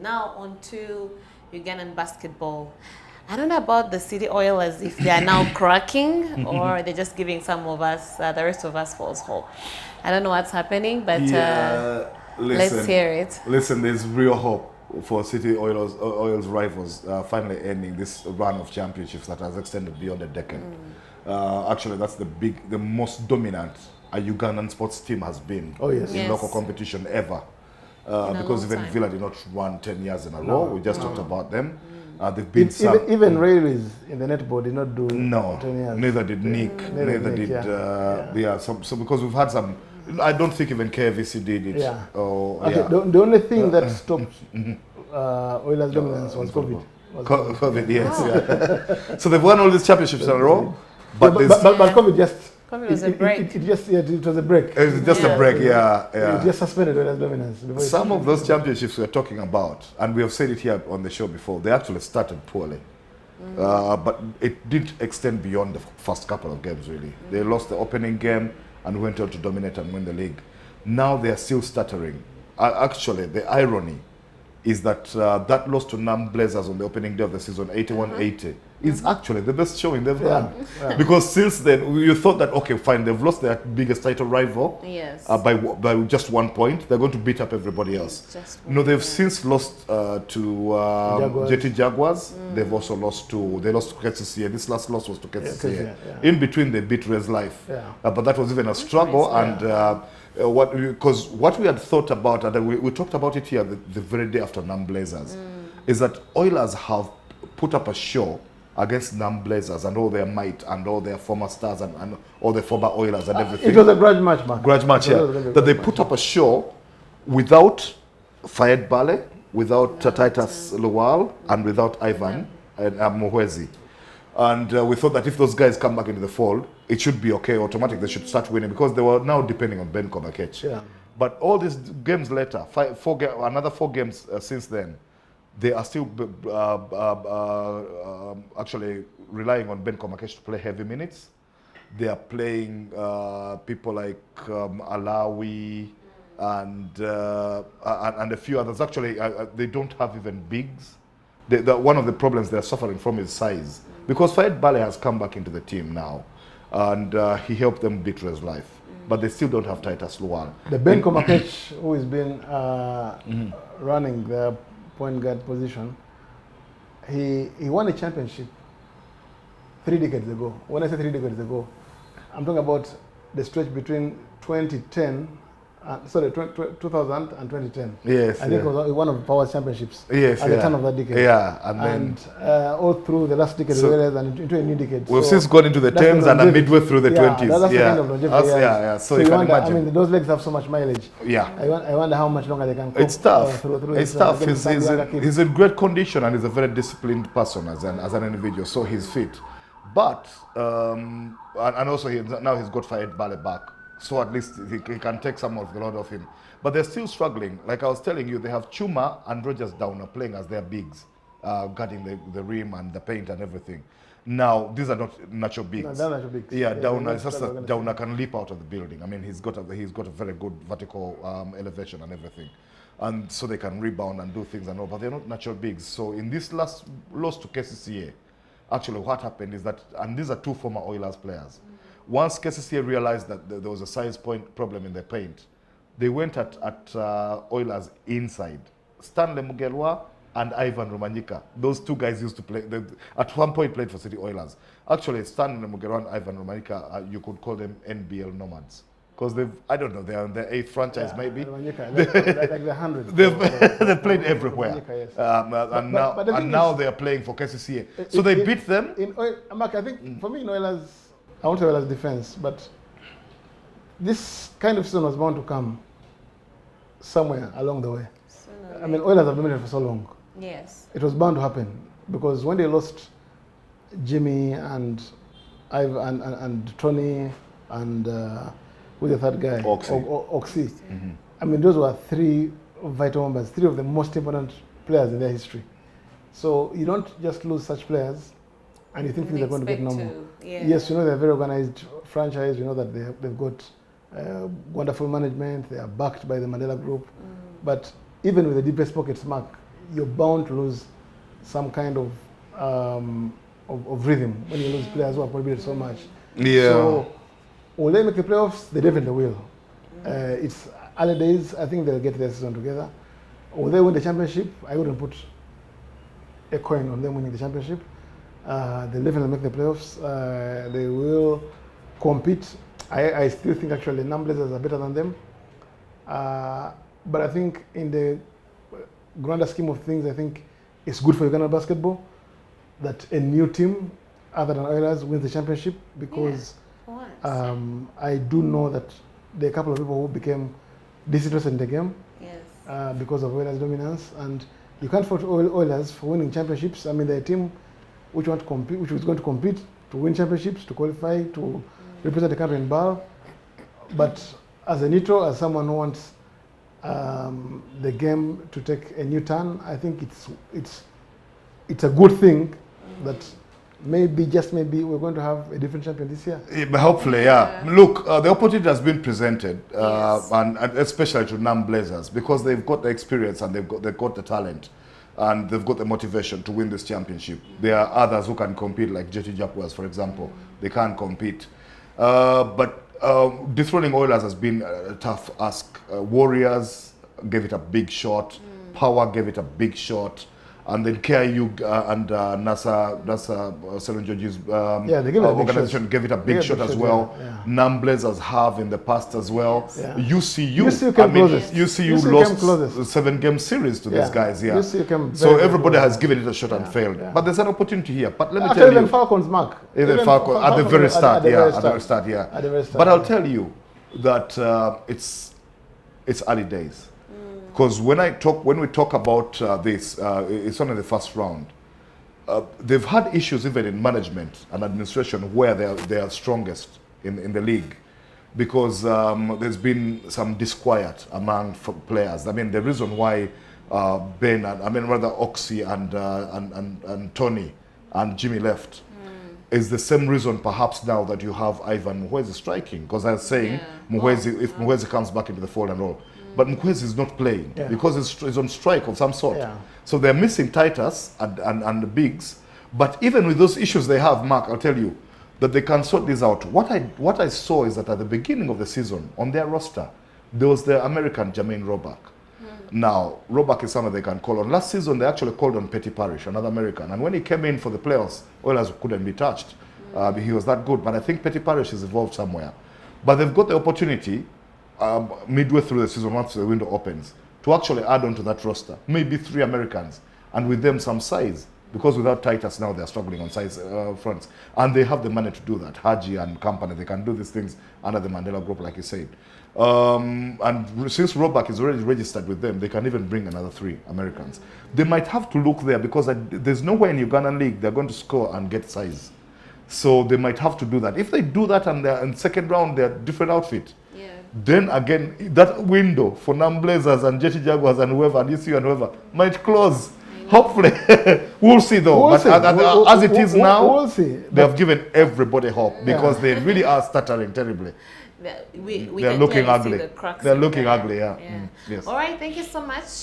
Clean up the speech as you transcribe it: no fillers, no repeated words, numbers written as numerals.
Now on to Ugandan basketball. I don't know about the City Oilers, if they are now cracking or they're just giving some of us, the rest of us, false hope. I don't know what's happening, but let's hear it. Listen, there's real hope for City Oilers rivals finally ending this run of championships that has extended beyond a decade. Actually, that's the most dominant a Ugandan sports team has been in local competition ever. Because even Villa did not run 10 years in a row. We just talked about them. They've been even Railways in the netball did not do 10 years. Neither did Nick. Neither did so because we've had some. I don't think even KVC did it. The only thing that stopped Oilers' dominance was COVID. COVID, yes. So they've won all these championships in a row, but COVID just. COVID was a break. It was a break. It was just a break, It just suspended Oilers' dominance. Some of those championships we're talking about, and we have said it here on the show before, they actually started poorly. But it didn't extend beyond the first couple of games, really. They lost the opening game and went on to dominate and win the league. Now they are still stuttering. Actually, the irony is that that loss to Nam Blazers on the opening day of the season, 81-80, is actually the best showing they've done. Because since then, you thought that, okay, fine, they've lost their biggest title rival by just 1 point. They're going to beat up everybody else. No, they've since lost to JT Jaguars. They've also lost to KCCA. This last loss was to KCCA. In between, they beat Res Life. But that was even a struggle. And because what we had thought about, and we talked about it here the very day after Nam Blazers, is that Oilers have put up a show against Nam Blazers and all their might and all their former stars and all the former Oilers and everything. It was a grudge match, man. Grudge match, that they put up a show without Fayed Bale, without Titus Luwal, and without Ivan and Muhwezi. And we thought that if those guys come back into the fold, it should be okay, automatic. They should start winning because they were now depending on Ben Komakech. But all these games later, another 4 games since then, they are still actually relying on Ben Komakech to play heavy minutes. They are playing people like Alawi and a few others. Actually, they don't have even bigs. One of the problems they're suffering from is size. Because Fayed Bale has come back into the team now, and he helped them beat Res Life. But they still don't have Titus Luwal. The Ben Komakech, who has been running the point guard position, he won a championship 3 decades ago. When I say 3 decades ago, I'm talking about the stretch between 2000 and 2010. Yes, I think it was one of the Power Championships at the turn of that decade. And all through the last decade and into a new decade. We've since gone into the 10s and are midway through the 20s. That's the kind of longevity. So you can wonder, imagine. I mean, those legs have so much mileage. I wonder how much longer they can cope. It's tough. It's tough. He's in great condition and he's a very disciplined person as an individual, so he's fit. But, and also now he's got Fayed Bale back. So at least he can take some of the load off him. But they're still struggling. Like I was telling you, they have Chuma and Rogers Downer playing as their bigs, guarding the rim and the paint and everything. Now, these are not natural bigs. No, natural bigs. Downer, it's just that Downer can leap out of the building. I mean, he's got a very good vertical elevation and everything. And so they can rebound and do things and all, but they're not natural bigs. So in this last loss to KCCA, actually what happened is that, and these are 2 former Oilers players, once KCCA realized that there was a size point problem in the paint, they went at Oilers inside. Stanley Mugelwa and Ivan Romanyika. Those 2 guys used to play, at one point played for City Oilers. Actually, Stanley Mugelwa and Ivan Romanyika, you could call them NBL nomads. Because they're on their 8th franchise maybe. Like the 100. They've played everywhere. And now they are playing for KCCA. So they beat them. Mark, I think for me in Oilers, I won't say Oilers defense, but this kind of season was bound to come somewhere along the way. I mean, Oilers have dominated for so long. Yes. It was bound to happen because when they lost Jimmy and Ivan and Tony and who's the third guy? Oxy. I mean, those were 3 vital members, 3 of the most important players in their history. So you don't just lose such players and you think things are going to get normal. Yes, you know they're a very organized franchise. You know that they've got wonderful management. They are backed by the Mandela Group. But even with the deepest pockets, Mark, you're bound to lose some kind of rhythm when you lose players who have contributed so much. Yeah. So will they make the playoffs? They definitely will. It's early days. I think they'll get their season together. Will they win the championship? I wouldn't put a coin on them winning the championship. They'll definitely make the playoffs. They will compete. I still think actually Blazers are better than them. But I think in the grander scheme of things, I think it's good for Uganda basketball that a new team other than Oilers wins the championship, because I do know that there are a couple of people who became disinterested in the game because of Oilers' dominance, and you can't fault Oilers for winning championships. I mean, they're a team which want to compete, which was going to compete to win championships, to qualify, to represent the country in BAL. But as a neutral, as someone who wants the game to take a new turn, I think it's a good thing that maybe, just maybe, we're going to have a different champion this year. Hopefully, yeah. Look, the opportunity has been presented, and especially to Blazers, because they've got the experience and they've got the talent, and they've got the motivation to win this championship. There are others who can compete, like JT Jaguars, for example. They can't compete. But dethroning Oilers has been a tough ask. Warriors gave it a big shot. Power gave it a big shot. And then KIU and NASA St. George's organization gave it a big shot as well. Blazers have in the past as well. UCU lost the 7-game series to these guys. So everybody has given it a shot and failed. But there's an opportunity here. But let me tell you, even Falcons, Mark. Even Falcons at the very start, But I'll tell you that it's early days. Because when we talk about this, it's only the first round. They've had issues even in management and administration where they are strongest in the league, because there's been some disquiet among players. I mean, the reason why Oxy and Tony and Jimmy left is the same reason perhaps now that you have Ivan Muhwezi striking. Because I was saying, if Muhwezi comes back into the fold and all. But Mukwezi is not playing because he's on strike of some sort. So they're missing Titus and the bigs. But even with those issues they have, Mark, I'll tell you that they can sort this out. What I saw is that at the beginning of the season, on their roster, there was the American Jermaine Roback. Now, Roback is someone they can call on. Last season, they actually called on Petty Parish, another American. And when he came in for the playoffs, Oilers couldn't be touched. He was that good. But I think Petty Parish is involved somewhere. But they've got the opportunity midway through the season, once the window opens, to actually add on to that roster, maybe 3 Americans, and with them some size, because without Titus now they're struggling on size fronts, and they have the money to do that. Haji and company, they can do these things under the Mandela Group, like you said. And since Roback is already registered with them, they can even bring another 3 Americans. They might have to look there, because there's nowhere in Ugandan League they're going to score and get size. So they might have to do that. If they do that and they're in second round, they're different outfit. Then again, that window for Blazers and JT Jaguars and whoever, and UCU and whoever, might close. Hopefully. We'll see though. As it is now, they have given everybody hope, because they really are stuttering terribly. They're looking ugly. They're looking ugly, All right, thank you so much.